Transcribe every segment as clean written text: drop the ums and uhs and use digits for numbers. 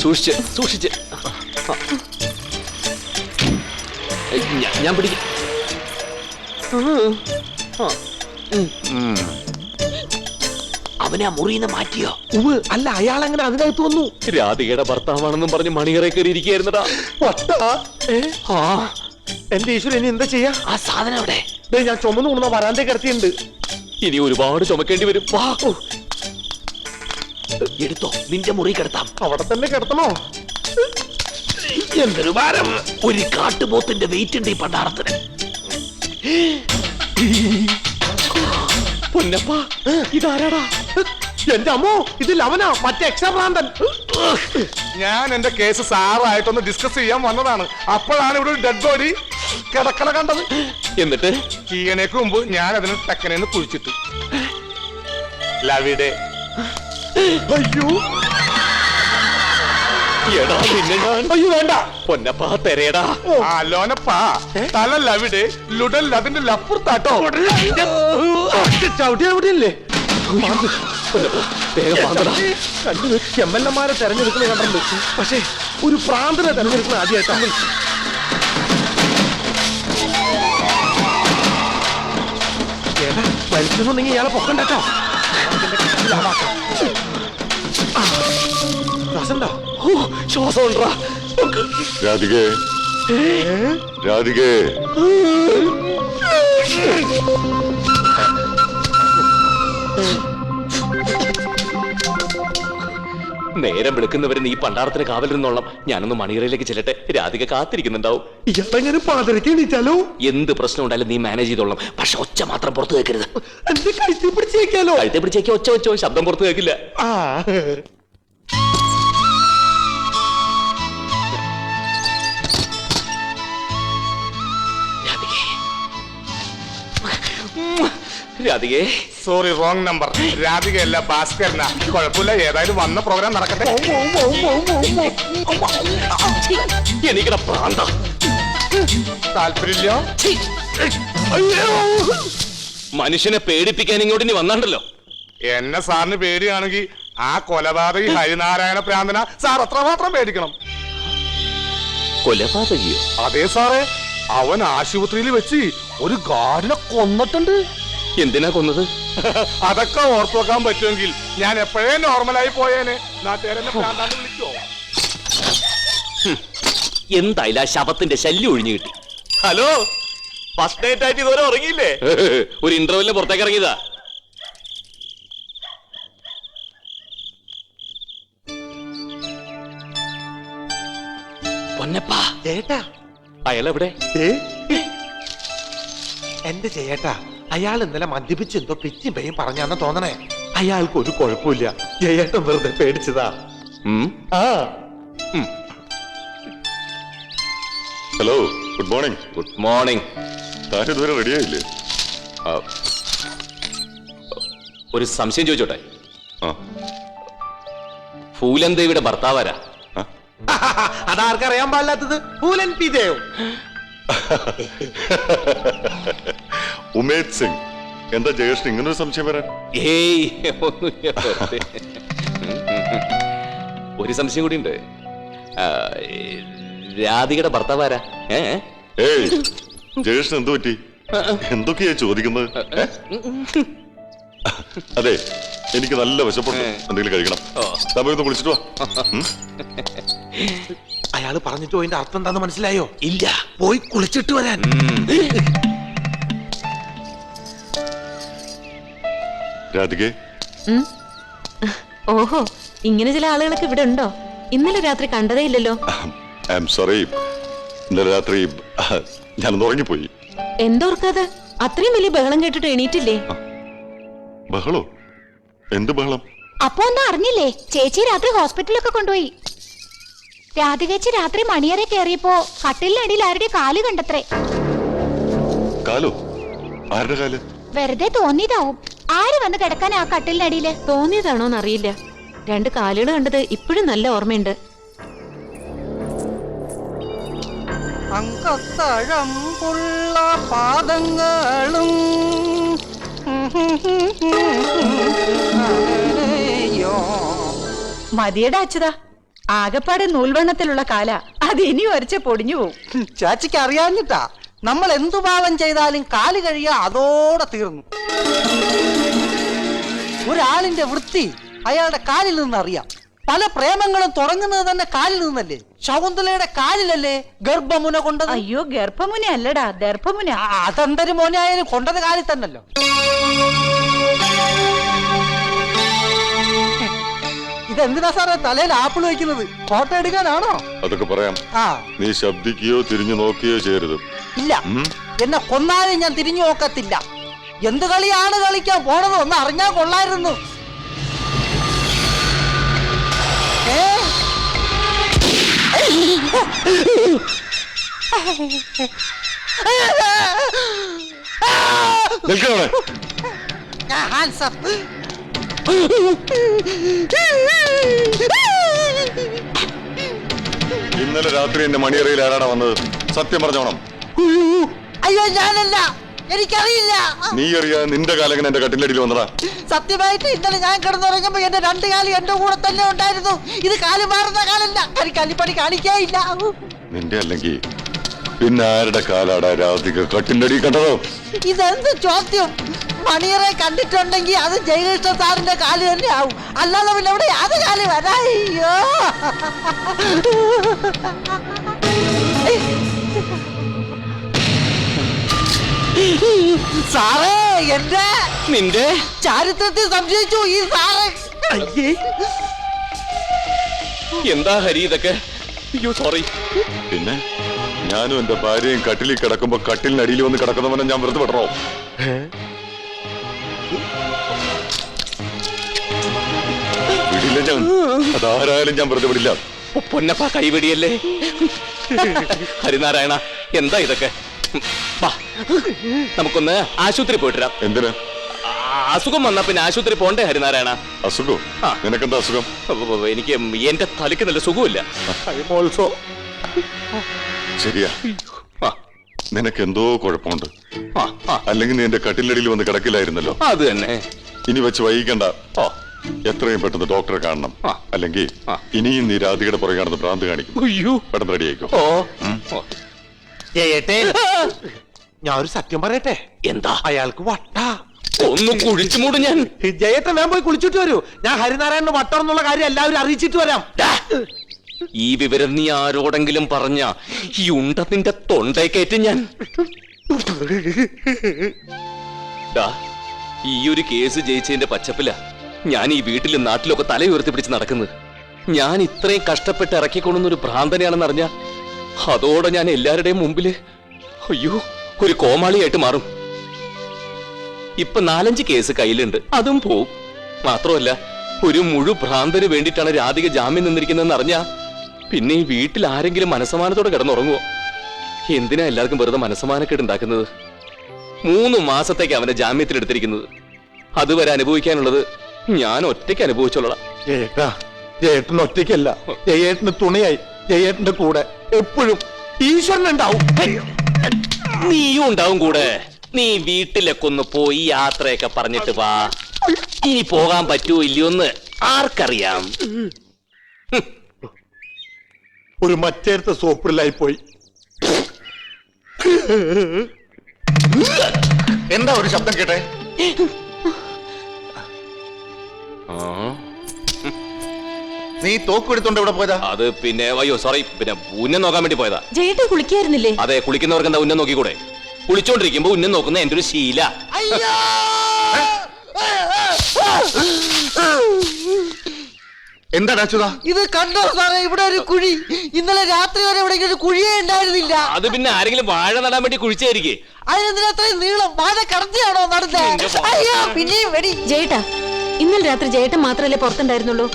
സൂക്ഷിച്ച് ഞാൻ പിടിക്കാം. അവനെ ആ മുറിയിൽ നിന്ന് മാറ്റിയോ? അല്ല, അയാൾ അങ്ങനെ അതിനകത്ത് വന്നു. രാധികയുടെ ഭർത്താവാണെന്നും പറഞ്ഞ് മണിയറ കയറി ഇരിക്കുകയായിരുന്നടാ. എന്റെ ഈശ്വരൻ, ഇനി എന്താ ചെയ്യാ? ആ സാധനം അവിടെ ഞാൻ ചുമന്ന് കൊണ്ടുവന്ന വരാന്തേ കിടത്തിയുണ്ട്. ഇനി ഒരുപാട് ചുമക്കേണ്ടി വരും. വാ, എടുത്തോ, നിന്റെ മുറി കിടത്താം. അവിടെ തന്നെ കിടത്തണോ? എന്തൊരു ഭാരം! ഒരു കാട്ടുപോത്തിന്റെ വെയിറ്റ് ഉണ്ട് ഈ പണ്ടാരത്തിന്. പൊന്നപ്പാ, ഇതാരാടാ? എന്റെ അമ്മോ, ഇത് ലവനാ, മറ്റേ എക്സാഭ്രാന്തൻ. ഞാൻ എന്റെ കേസ് സാറായിട്ടൊന്ന് ഡിസ്കസ് ചെയ്യാൻ വന്നതാണ്. അപ്പോഴാണ് ഇവിടെ ഒരു ഡെഡ് ബോഡി കിടക്കണ കണ്ടത്. എന്നിട്ട് ചീയണേക്ക് മുമ്പ് ഞാൻ അതിന് തെക്കനേന്ന് കുഴിച്ചിട്ടു. ലവിടെ. അയ്യോ, എടാ നിന്നെ ഞാൻ. അയ്യോ വേണ്ട. പൊന്നപ്പാ തെരയടാ. ലോനപ്പാ, തല ലവിടെ, ലുടൽ അതിന്റെ ലപ്പുറത്താട്ടോ. ചവിട്ടി എവിടെയല്ലേ? എംഎൽഎമാരെ തെരഞ്ഞെടുക്കുന്ന കണ്ടിട്ടുണ്ട്, പക്ഷേ ഒരു പ്രാന്തനെ തെരഞ്ഞെടുക്കുന്ന ആദ്യമായിട്ടാണ്. മനുഷ്യനുണ്ടെങ്കിൽ ഇയാളെ പൊക്കണ്ടോ? ശ്വാസം ഉണ്ടാ. രാധികേ, രാധികേ. നേരം വിളിക്കുന്നവരെ നീ പണ്ടാരത്തിന് കാവലിരുന്നോളാം. ഞാനൊന്ന് മണിയറയിലേക്ക് ചെല്ലട്ടെ. രാധിക കാത്തിരിക്കുന്നുണ്ടാവും. ഇയാളെങ്ങനെ പാതിരക്ക് എണീറ്റാലോ? എന്ത് പ്രശ്നം ഉണ്ടായാലും നീ മാനേജ് ചെയ്തോളാം. പക്ഷെ ഒച്ച മാത്രം പുറത്തു കേൾക്കരുത്. എന്റെ കഴുത്തി പിടിച്ചേക്കാലോ? കഴുത്തെ പിടിച്ചേക്കോ, ഒച്ച വെച്ചോ, ശബ്ദം പുറത്തു കേൾക്കില്ല. രാധികേ, സോറി, റോങ് നമ്പർ. രാധികയല്ല, ഭാസ്കരനാ. കുഴപ്പമില്ല, ഏതായാലും വന്ന പ്രോഗ്രാം നടക്കട്ടെ. എനിക്കട പ്രാന്ത. താല്പര്യമില്ല. മനുഷ്യനെ പേടിപ്പിക്കാൻ ഇങ്ങോട്ട് ഇനി വന്നാണ്ടല്ലോ. എന്നെ സാറിന് പേടിയാണെങ്കിൽ ആ കൊലപാതകി ഹരിനാരായണ പ്രാന്തന സാർ അത്രമാത്രം പേടിക്കണം. കൊലപാതകിയോ? അതെ സാറേ, അവൻ ആശുപത്രിയിൽ വെച്ച് ഒരു ഗാർഡിനെ കൊന്നിട്ടുണ്ട്. എന്തിനാ കൊന്നത്? അതൊക്കെ ഓർത്തു വെക്കാൻ പറ്റുമെങ്കിൽ ഞാൻ എപ്പോഴേ നോർമലായി പോയേനെ. നാട്ടുകാരെന്നെ പ്രാന്താന്ന് വിളിക്കോ? എന്തായാലും ആ ശവത്തിന്റെ ശല്യം ഒഴിഞ്ഞു കിട്ടി. ഹലോ, ഫസ്റ്റ് നൈറ്റ് ആയിട്ട് ഇതുവരെ ഉറങ്ങിയില്ലേ? ഒരു ഇന്റർവെല്ലിന് പുറത്തേക്ക് ഇറങ്ങിയതാ. പൊന്നപ്പാ, ചേട്ടാ, അയാളെവിടെ? എന്റെ ചേട്ടാ, അയാൾ ഇന്നലെ മദ്യപിച്ച് എന്തോ പിച്ചും പേയും പറഞ്ഞാന്ന് തോന്നണേ. അയാൾക്ക് ഒരു കുഴപ്പമില്ല. ജയേട്ടൻ വെറുതെ പേടിച്ചതാ. Hello, good morning. Good morning. താൻ ഇതുവരെ റെഡിയായില്ലേ? ഒരു സംശയം ചോദിച്ചോട്ടെ? ഫൂലൻ ദേവിയുടെ ഭർത്താവാരാ? അതാർക്കറിയാൻ പാടില്ലാത്തത്? ഫൂലൻ പി ദേവ്. ഉമേദ് സിംഗ്. എന്താ ജയേഷ് ഇങ്ങനൊരു സംശയം വരാൻ? ഏയ്, ഒരു സംശയം കൂടി ഉണ്ട്. രാധികയുടെ ഭർത്താവാരാ? ഏയ്, ജയേഷിന് എന്തു പറ്റി? എന്തൊക്കെയാ ചോദിക്കുന്നത്? അതെ, എനിക്ക് നല്ല വിശപ്പുണ്ട്. എന്തെങ്കിലും കഴിക്കണം. സമയൊന്ന് വിളിച്ചിട്ട് വാ. അയാള് പറഞ്ഞിട്ടോ അതിന്റെ അർത്ഥം എന്താന്ന് മനസ്സിലായോ? ഇല്ല. പോയി കുളിച്ചിട്ട് വരാൻ. രാധികേ. ഓഹോ, ഇങ്ങനെ ചില ആളുകളൊക്കെ ഇവിടെ ഉണ്ടോ? ഇന്നലെ രാത്രി കണ്ടതേ ഇല്ലല്ലോ. ഐ ആം സോറി, ഇന്നലെ രാത്രി ഞാനൊന്ന് ഉറങ്ങിപ്പോയി. എന്തോർക്കാതെ? അത്രയും വലിയ ബഹളം കേട്ടിട്ട് എണീറ്റില്ലേ? ബഹളോ? എന്ത് ബഹളം? അപ്പൊ ഒന്നും അറിഞ്ഞില്ലേ? ചേച്ചി രാത്രി ഹോസ്പിറ്റലിലൊക്കെ കൊണ്ടുപോയി. രാധികേച്ചി രാത്രി മണിയറെ കയറിയപ്പോ കട്ടിലിനടിയിൽ ആരുടെ കാല് കണ്ടത്രേ. കാലോ? ആരുടെ കാല്? വെറുതെ തോന്നിയതാവും. ആര് വന്ന് കിടക്കാൻ ആ കട്ടിലിനടിയില്? തോന്നിയതാണോന്നറിയില്ല. രണ്ട് കാലുകൾ കണ്ടത് ഇപ്പോഴും നല്ല ഓർമ്മയുണ്ട്. അങ്കത്തഴമ്പുള്ള പാദങ്ങളും മതിയുടെ അച്ഛതാ, ആകപ്പാടെ നൂൽവണ്ണത്തിലുള്ള കാല അത് ഇനി വരച്ച പൊടിഞ്ഞു പോവും. ചാച്ചിക്ക് അറിയാഞ്ഞിട്ടാ. നമ്മൾ എന്തു പാവം ചെയ്താലും കാല് കഴിയാ അതോടെ തീർന്നു. ഒരാളിന്റെ വൃത്തി അയാളുടെ കാലിൽ നിന്നറിയാം. പല പ്രേമങ്ങളും തുടങ്ങുന്നത് തന്നെ കാലിൽ നിന്നല്ലേ? ശകുന്തലയുടെ കാലിലല്ലേ ഗർഭമുന കൊണ്ടത്? അയ്യോ, ഗർഭമുന അല്ലടാ, ദർഭമുന. അതെന്തൊരു മോനായാലും കൊണ്ടത് കാലിൽ തന്നല്ലോ. ഇതെന്തിനാ സാറേ തലയിൽ ആപ്പിൾ വയ്ക്കുന്നത്? ഫോട്ടോ എടുക്കാനാണോ? അതൊക്കെ പറയാം. നീ ശബ്ദിക്കുകയോ തിരിഞ്ഞു നോക്കുകയോ ചെയ്യരുത്. ഇല്ല, എന്നെ കൊന്നാലും ഞാൻ തിരിഞ്ഞു നോക്കത്തില്ല. എന്ത് കളിയാണ് കളിക്കാൻ പോണത് ഒന്ന് അറിഞ്ഞാൽ കൊള്ളായിരുന്നു. നിൽക്കണേ. ഇന്നലെ രാത്രി എന്റെ മണിയറയിൽ ആരാടാ വന്നത്? സത്യം പറഞ്ഞോണം. അയ്യോ, ഞാനല്ല, എനിക്കറിയില്ല. നീ അറിയാൻ നിന്റെ കാലങ്ങനെ എന്റെ കട്ടിലടിയിൽ വന്നടാ. സത്യമായിട്ട് ഇന്നലെ ഞാൻ കിടന്നുറങ്ങുമ്പോ എന്റെ രണ്ട് കാലം എന്റെ കൂടെ തന്നെ ഉണ്ടായിരുന്നു. ഇത് കാല് മാറുന്ന കാലല്ല, കരിക്കാലിപ്പണി കാണിക്കായില്ല. നിന്റെ അല്ലെങ്കിൽ പിന്നെ ആരുടെ കാലാടാ രാധിക കട്ടിലടി കണ്ടതോ? ഇതെന്ത് ചോദ്യം? മണിയറെ കണ്ടിട്ടുണ്ടെങ്കിൽ അത് ജയകൃഷ്ണ സാറിന്റെ കാല് തന്നെ ആവും. അല്ലാതെ പിന്നെ ഇവിടെ അത് കാല് വരായ്യോ. സാറേ, എന്റെ നിന്റെ ചാരിത്രത്തിൽ സംശയിച്ചു ഈ സാറ്. എന്താ ഹരി ഇതൊക്കെ? അയ്യോ സോറി. പിന്നെ ഞാനും എന്റെ ഭാര്യയും കട്ടിലിൽ കിടക്കുമ്പോ കട്ടിലിനടിയിൽ വന്ന് കിടക്കുന്നവനെ ഞാൻ വെറുതെ വിടറോ? വിടില്ല ഞാൻ. അതാരായാലും ഞാൻ വെറുതെ വിടില്ല. പൊന്നപ്പ കൈവെടിയല്ലേ. ഹരിനാരായണ, എന്താ ഇതൊക്കെ? വാ, നമുക്കൊന്ന് ആശുപത്രി പോയിട്ടാം. എന്തിന്? അസുഖം വന്നാ പിന്നെ ആശുപത്രി പോണ്ടേ ഹരിനാരായണ? അസുഖം? നിനക്കെന്താ അസുഖം? എനിക്ക് എന്റെ തലയ്ക്ക് നല്ല സുഖമില്ല. ശരിയാ, നിനക്ക് എന്തോ കുഴപ്പമുണ്ട്. അല്ലെങ്കിൽ നീ എന്റെ കട്ടിലടിയിൽ വന്ന് കിടക്കില്ലായിരുന്നല്ലോ. അത് തന്നെ. ഇനി വെച്ച് വൈകിക്കണ്ട. എത്രയും പെട്ടെന്ന് ഡോക്ടറെ കാണണം. അല്ലെങ്കിൽ ഇനിയും നീ രാധികയുടെ പുറകെ ഭ്രാന്ത് കാണിക്കും. പെട്ടെന്ന് റെഡിയായിക്കോ. ഞാൻ ഒരു സത്യം പറയട്ടെ. എന്താ? അയാൾക്ക് വട്ടാ. ഒന്ന് കുഴിച്ചു മൂടും ഞാൻ. ജയേട്ടൻ ഞാൻ പോയി കുളിച്ചിട്ട് വരൂ. ഞാൻ ഹരിനാരായണന് വട്ടം എന്നുള്ള കാര്യം എല്ലാവരും അറിയിച്ചിട്ട് വരാം. ഈ വിവരം നീ ആരോടെങ്കിലും പറഞ്ഞ ഈ ഉണ്ട നിന്റെ തൊണ്ടേക്കേറ്റ് ഞാൻ. ഈ ഒരു കേസ് ജയിച്ചതിന്റെ പച്ചപ്പില ഞാൻ ഈ വീട്ടിലും നാട്ടിലൊക്കെ തല ഉയർത്തി പിടിച്ച് നടക്കുന്നത്. ഞാൻ ഇത്രയും കഷ്ടപ്പെട്ട് ഇറക്കിക്കൊണ്ടുന്ന ഒരു ഭ്രാന്തനെയാണെന്ന് അറിഞ്ഞ അതോടെ ഞാൻ എല്ലാവരുടെയും മുമ്പില് അയ്യോ ഒരു കോമാളിയായിട്ട് മാറും. ഇപ്പൊ 4-5 കേസ് കയ്യിലുണ്ട്, അതും പോവും. മാത്രമല്ല ഒരു ഭ്രാന്തന് വേണ്ടിയിട്ടാണ് രാധിക ജാമ്യം നിന്നിരിക്കുന്നതെന്ന് അറിഞ്ഞ പിന്നെ ഈ വീട്ടിൽ ആരെങ്കിലും മനസ്സമാനത്തോടെ കിടന്നുറങ്ങുവോ? എന്തിനാ എല്ലാവർക്കും വെറുതെ മനസ്സമാനക്കേട് ഉണ്ടാക്കുന്നത്? 3 മാസത്തേക്ക് അവനെ ജാമ്യത്തിലെടുത്തിരിക്കുന്നത്. അതുവരെ അനുഭവിക്കാനുള്ളത് ഞാൻ ഒറ്റയ്ക്ക് അനുഭവിച്ചോളാം. ജയേട്ടൻ ഒറ്റയ്ക്കല്ല, ജയേട്ടന് തുണയായി ജയേട്ടന്റെ കൂടെ എപ്പോഴും ഈശ്വരൻ ഉണ്ടാവും. നീയും ഉണ്ടാവും കൂടെ. നീ വീട്ടിലൊക്കെ ഒന്ന് പോയി യാത്രയൊക്കെ പറഞ്ഞിട്ട് വാ. ഇനി പോകാൻ പറ്റുമോ ഇല്ലയോന്ന് ആർക്കറിയാം. ഒരു മറ്റേടത്തെ സോപ്പിലായി പോയി. എന്താ ഒരു ശബ്ദം കേട്ടെ? നീ തോക്കെടുത്തോണ്ട് എവിടെ പോയതാ? അത് പിന്നെ അയ്യോ സോറി, പിന്നെ ഉന്നം നോക്കാൻ വേണ്ടി പോയതാ. ജയേട്ടൻ കുളിക്കായിരുന്നില്ലേ? അതെ, കുളിക്കുന്നവർക്ക് എന്താ ഉന്നം നോക്കിക്കൂടെ? കുളിച്ചോണ്ടിരിക്കുമ്പോ ഉന്നം നോക്കുന്ന എന്റെ ഒരു ശീല. എന്താ അച്യുത? ഇത് കണ്ടോ സാറേ, ഇവിടെ ഒരു കുഴി. ഇന്നലെ രാത്രി വരെ ഇവിടെ ഒരു കുഴിയേ ഉണ്ടായിരുന്നില്ല. അത് പിന്നെ ആരെങ്കിലും വാഴ നടാൻ വേണ്ടി കുഴിച്ചായിരിക്കേ. അതിനെന്തിനത്രയും നീളം? വാഴ കടത്തിയാണോ നടന്നത്? അയ്യോ, പിന്നെയും വെടി. ജയേട്ടാ, ഇന്നലെ രാത്രി ജയേട്ടൻ മാത്രല്ലേ പുറത്തുണ്ടായിരുന്നുള്ളൂ?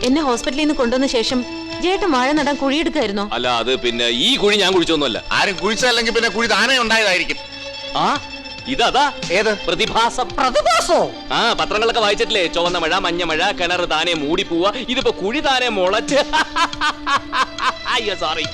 എന്നെ ഹോസ്പിറ്റലിൽ നിന്ന് കൊണ്ടുവന്ന ശേഷം ജയേട്ടൻ വാഴ നടാൻ കുഴിയെടുക്കായിരുന്നോ? അല്ല, അത് പിന്നെ ഈ കുഴി ഞാൻ കുഴിച്ചൊന്നുമല്ല. ആരും കുഴിച്ചല്ലെങ്കിൽ പിന്നെ കുഴി താനേ ഉണ്ടായതായിരിക്കും. ഇതതാ ഏത് പ്രതിഭാസം? പ്രതിഭാസോ? പത്രങ്ങളൊക്കെ വായിച്ചിട്ടില്ലേ? ചുവന്ന മഴ, മഞ്ഞ മഴ, കിണർ താനെ മൂടി പോവാ. ഇതിപ്പോ കുഴി താനെ മുളച്ച്. അയ്യോ സോറി.